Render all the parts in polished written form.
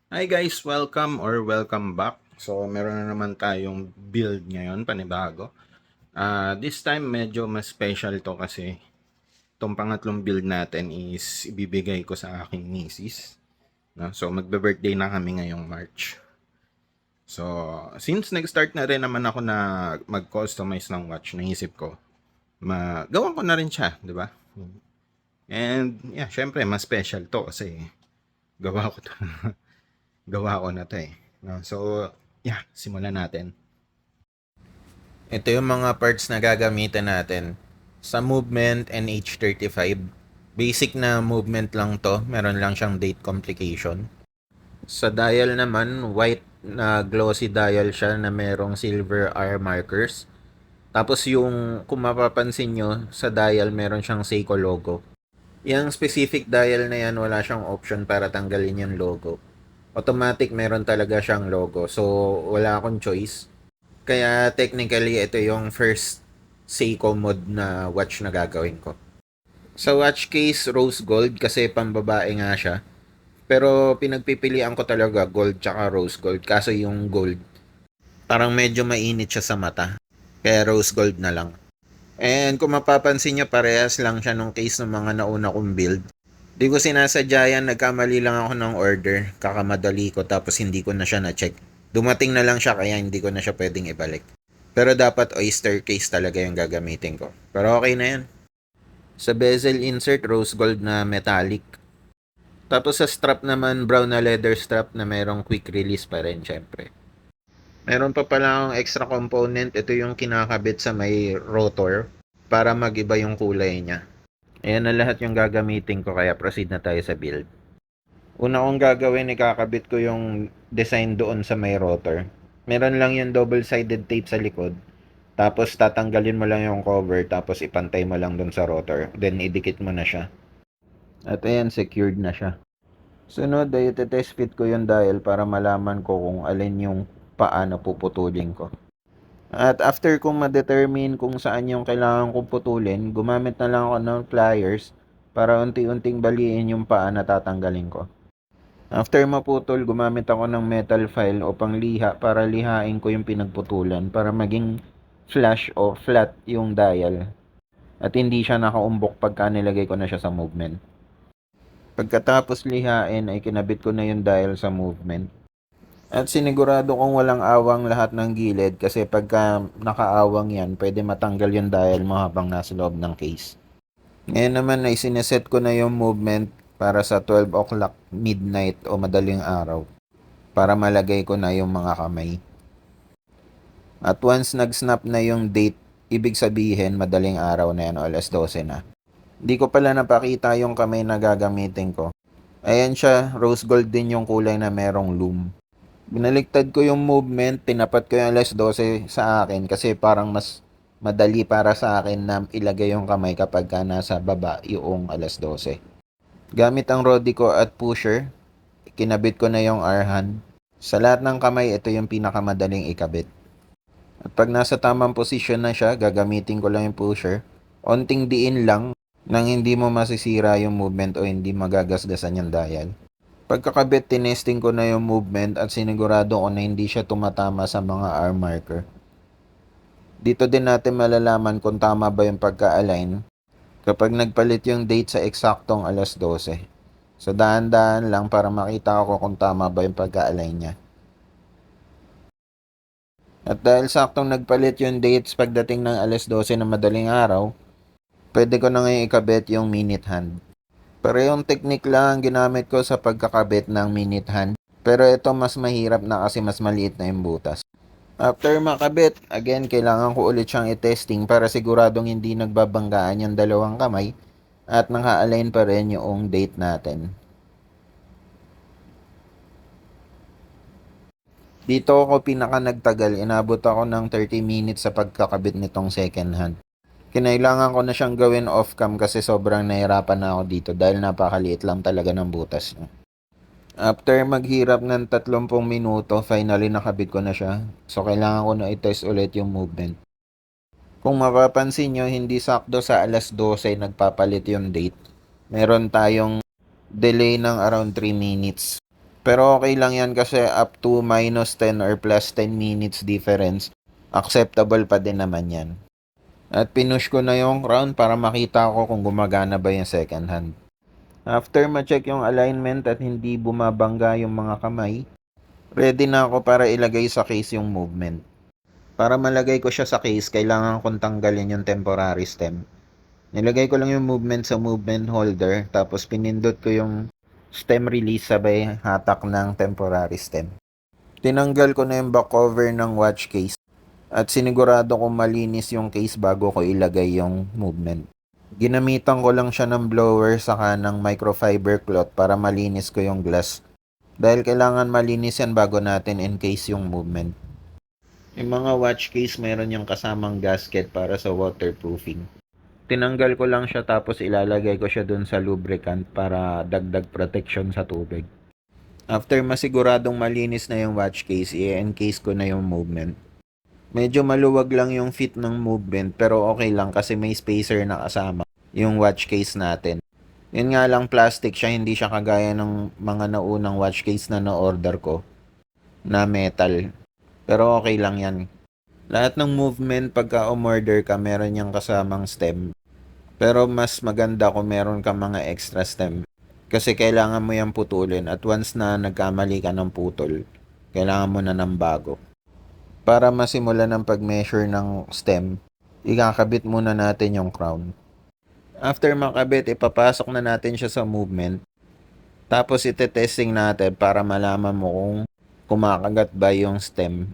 Hi guys, welcome back. So, meron na naman tayong build ngayon, panibago. This time medyo mas special to kasi itong pangatlong build natin is ibibigay ko sa aking misis. No? So, magbe-birthday na kami ngayong March. So, since nag-start na rin naman ako na mag-customize ng watch, naisip ko, magawa ko na rin siya, di ba? And yeah, syempre, mas special to kasi gawa ko to. Gawa ko na to eh. No? So, yeah, simulan natin. Ito yung mga parts na gagamitin natin. Sa movement NH35, basic na movement lang to. Meron lang siyang date complication. Sa dial naman, white na glossy dial siya na merong silver R markers. Tapos yung, kung mapapansin nyo, sa dial meron siyang Seiko logo. Yung specific dial na yan, wala siyang option para tanggalin yung logo. Automatic meron talaga siyang logo. So, wala akong choice. Kaya technically, ito yung first Seiko mode na watch na gagawin ko. Sa watch case, rose gold kasi pambabae nga siya. Pero pinagpipilian ko talaga gold tsaka rose gold. Kaso yung gold, parang medyo mainit siya sa mata. Kaya rose gold na lang. And kung mapapansin niya, parehas lang siya nung case ng mga nauna kong build. Di ko sinasadya yan, nagkamali lang ako ng order. Kakamadali ko tapos hindi ko na siya na-check. Dumating na lang siya kaya hindi ko na siya pwedeng ibalik. Pero dapat oyster case talaga yung gagamitin ko. Pero okay na yan. Sa bezel insert, rose gold na metallic. Tapos sa strap naman, brown na leather strap na merong quick release pa rin, syempre. Meron pa pala akong extra component. Ito yung kinakabit sa may rotor para mag-iba yung kulay niya. Ayan na lahat yung gagamitin ko kaya proceed na tayo sa build. Una kong gagawin, ikakabit ko yung design doon sa may rotor. Meron lang yung double-sided tape sa likod. Tapos tatanggalin mo lang yung cover tapos ipantay mo lang doon sa rotor. Then idikit mo na siya. At ayan, secured na siya. Sunod ay test fit ko yung dial para malaman ko kung alin yung paano puputulin ko. At after kong ma-determine kung saan yung kailangan kong putulin, gumamit na lang ako ng pliers para unti-unting baliin yung paa na tatanggalin ko. After maputol, gumamit ako ng metal file o pangliha para lihain ko yung pinagputulan para maging flush o flat yung dial at hindi siya nakaumbok pagka nilagay ko na siya sa movement. Pagkatapos lihain ay kinabit ko na yung dial sa movement. At sinigurado kong walang awang lahat ng gilid kasi pagka nakaawang yan, pwede matanggal yung dial mo habang nasa loob ng case. Ngayon naman ay sineset ko na yung movement para sa 12 o'clock midnight o madaling araw para malagay ko na yung mga kamay. At once nag-snap na yung date, ibig sabihin madaling araw na yan o alas 12 na. Hindi ko pala napakita yung kamay na gagamitin ko. Ayan siya, rose gold din yung kulay na merong loom. Binaliktad ko yung movement, tinapat ko yung alas 12 sa akin kasi parang mas madali para sa akin na ilagay yung kamay kapag ka nasa baba yung alas 12. Gamit ang Rodico at pusher, kinabit ko na yung R-hand. Sa lahat ng kamay, ito yung pinakamadaling ikabit. At pag nasa tamang posisyon na siya, gagamitin ko lang yung pusher. Onting diin lang nang hindi mo masisira yung movement o hindi magagasgasan yung dial. Pagkakabit, tinesting ko na yung movement at sinigurado ko na hindi siya tumatama sa mga arm marker. Dito din natin malalaman kung tama ba yung pagka-align kapag nagpalit yung date sa eksaktong alas 12. So dahan-dahan lang para makita ko kung tama ba yung pagka-align niya. At dahil saktong nagpalit yung dates pagdating ng alas 12 na madaling araw, pwede ko na ngayon ikabit yung minute hand. Parehong technique lang ang ginamit ko sa pagkakabit ng minute hand. Pero ito mas mahirap na kasi mas maliit na yung butas. After makabit, again, kailangan ko ulit siyang i-testing para siguradong hindi nagbabanggaan yung dalawang kamay at naka-align pa rin yung date natin. Dito ako pinaka nagtagal, inabot ako ng 30 minutes sa pagkakabit nitong second hand. Kinailangan ko na siyang gawin off-cam kasi sobrang nahirapan na ako dito dahil napakaliit lang talaga ng butas niya. After maghirap ng 30 minuto, finally nakabit ko na siya. So, kailangan ko na i-test ulit yung movement. Kung mapapansin nyo, hindi sakto sa alas 12 nagpapalit yung date. Meron tayong delay ng around 3 minutes. Pero okay lang yan kasi up to minus 10 or plus 10 minutes difference, acceptable pa din naman yan. At pinush ko na yung crown para makita ko kung gumagana ba yung second hand. After ma-check yung alignment at hindi bumabangga yung mga kamay, ready na ako para ilagay sa case yung movement. Para malagay ko siya sa case, kailangan kong tanggalin yung temporary stem. Nilagay ko lang yung movement sa movement holder, tapos pinindot ko yung stem release sabay hatak ng temporary stem. Tinanggal ko na yung back cover ng watch case at sinigurado kong malinis yung case bago ko ilagay yung movement. Ginamitan ko lang siya ng blower saka ng microfiber cloth para malinis ko yung glass. Dahil kailangan malinis yan bago natin encase yung movement. Yung mga watch case meron yung kasamang gasket para sa waterproofing. Tinanggal ko lang siya tapos ilalagay ko siya dun sa lubricant para dagdag protection sa tubig. After masiguradong malinis na yung watch case, i-encase ko na yung movement. Medyo maluwag lang yung fit ng movement pero okay lang kasi may spacer na kasama yung watch case natin. Yun nga lang plastic siya, hindi siya kagaya ng mga naunang watch case na na-order ko na metal. Pero okay lang yan. Lahat ng movement pagka umorder ka meron yung kasamang stem. Pero mas maganda kung meron ka mga extra stem. Kasi kailangan mo yung putulin at once na nagkamali ka ng putol, kailangan mo na ng bago. Para masimulan ang pag-measure ng stem, ikakabit muna natin yung crown. After makabit, ipapasok na natin siya sa movement. Tapos ite-testing natin para malaman mo kung kumakagat ba yung stem.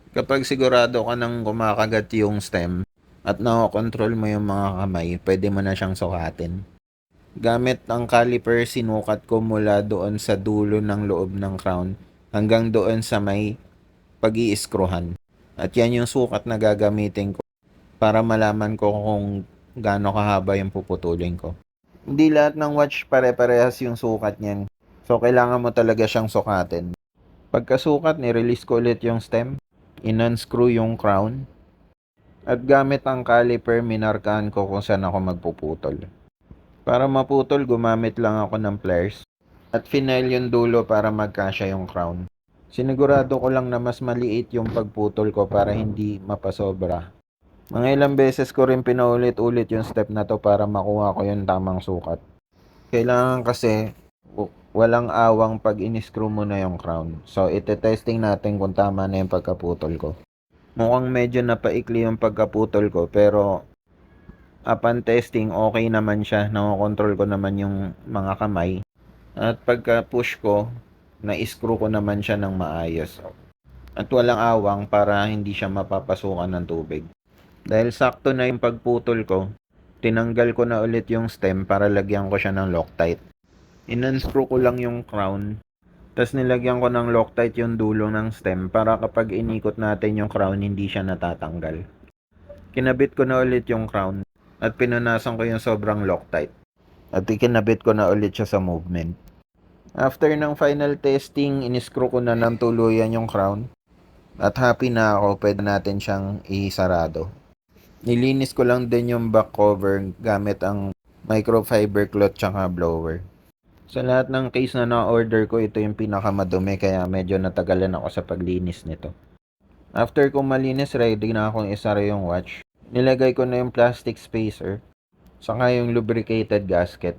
Kapag sigurado ka nang kumakagat yung stem at nakokontrol mo yung mga kamay, pwede mo na siyang sukatin. Gamit ang caliper, sinukat ko mula doon sa dulo ng loob ng crown hanggang doon sa may pag-iiskruhan. At yan yung sukat na gagamitin ko para malaman ko kung gaano kahaba yung puputulin ko. Hindi lahat ng watch pare-parehas yung sukat niyan. So, kailangan mo talaga siyang sukatin. Pagkasukat, nirelease ko ulit yung stem, in-unscrew yung crown, at gamit ang caliper, minarkahan ko kung saan ako magpuputol. Para maputol, gumamit lang ako ng pliers at final yung dulo para magkasya yung crown. Sinigurado ko lang na mas maliit yung pagputol ko para hindi mapasobra. Mga ilang beses ko rin pinaulit-ulit yung step na to para makuha ko yung tamang sukat. Kailangan kasi walang awang pag in-screw mo na yung crown. So, ite-testing natin kung tama na yung pagkaputol ko. Mukhang medyo napaikli yung pagkaputol ko pero upon testing, okay naman siya. Nakokontrol ko naman yung mga kamay. At pagka-push ko, na-screw ko naman siya ng maayos. At walang awang para hindi siya mapapasukan ng tubig. Dahil sakto na yung pagputol ko, tinanggal ko na ulit yung stem para lagyan ko siya ng Loctite. In-unscrew ko lang yung crown, tas nilagyan ko ng Loctite yung dulo ng stem para kapag inikot natin yung crown, hindi siya natatanggal. Kinabit ko na ulit yung crown at pinunasan ko yung sobrang Loctite. At ikinabit ko na ulit siya sa movement. After ng final testing, in-screw ko na ng tuluyan yung crown. At happy na ako, pwede natin siyang isarado. Nilinis ko lang din yung back cover gamit ang microfiber cloth tsaka blower. Sa lahat ng case na na-order ko, ito yung pinakamadumi kaya medyo natagalan ako sa paglinis nito. After kong malinis, ready na akong isara yung watch. Nilagay ko na yung plastic spacer, saka yung lubricated gasket.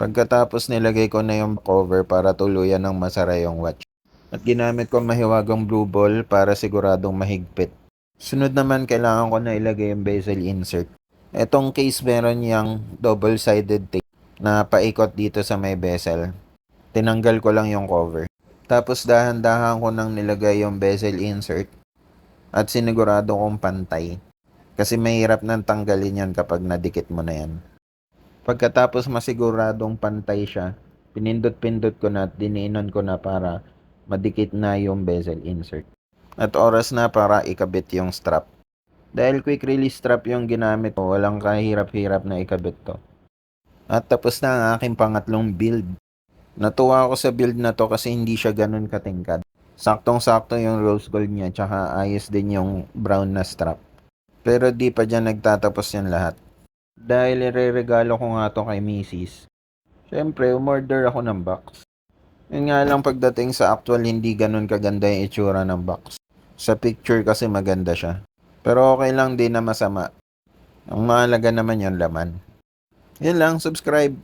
Pagkatapos nilagay ko na yung cover para tuluyan ng masara yung watch. At ginamit ko mahiwagang blue ball para siguradong mahigpit. Sunod naman kailangan ko na ilagay yung bezel insert. Etong case meron yung double-sided tape na paikot dito sa may bezel. Tinanggal ko lang yung cover. Tapos dahan-dahan ko nang nilagay yung bezel insert at sinigurado kong pantay. Kasi mahirap nang tanggalin yan kapag nadikit mo na yan. Pagkatapos masiguradong pantay siya, pinindot-pindot ko na at diniinon ko na para madikit na yung bezel insert. At oras na para ikabit yung strap. Dahil quick release strap yung ginamit ko, walang kahirap-hirap na ikabit to. At tapos na ang aking pangatlong build. Natuwa ako sa build na to kasi hindi siya ganun katingkad. Saktong-sakto yung rose gold niya tsaka ayos din yung brown na strap. Pero di pa dyan nagtatapos yan lahat. Dahil ireregalo ko nga to kay Mrs. Siyempre, umorder ako ng box. Yun nga lang pagdating sa actual, hindi ganun kaganda yung itsura ng box. Sa picture kasi maganda siya. Pero okay lang, din na masama. Ang mahalaga naman yung laman. Yun lang, subscribe.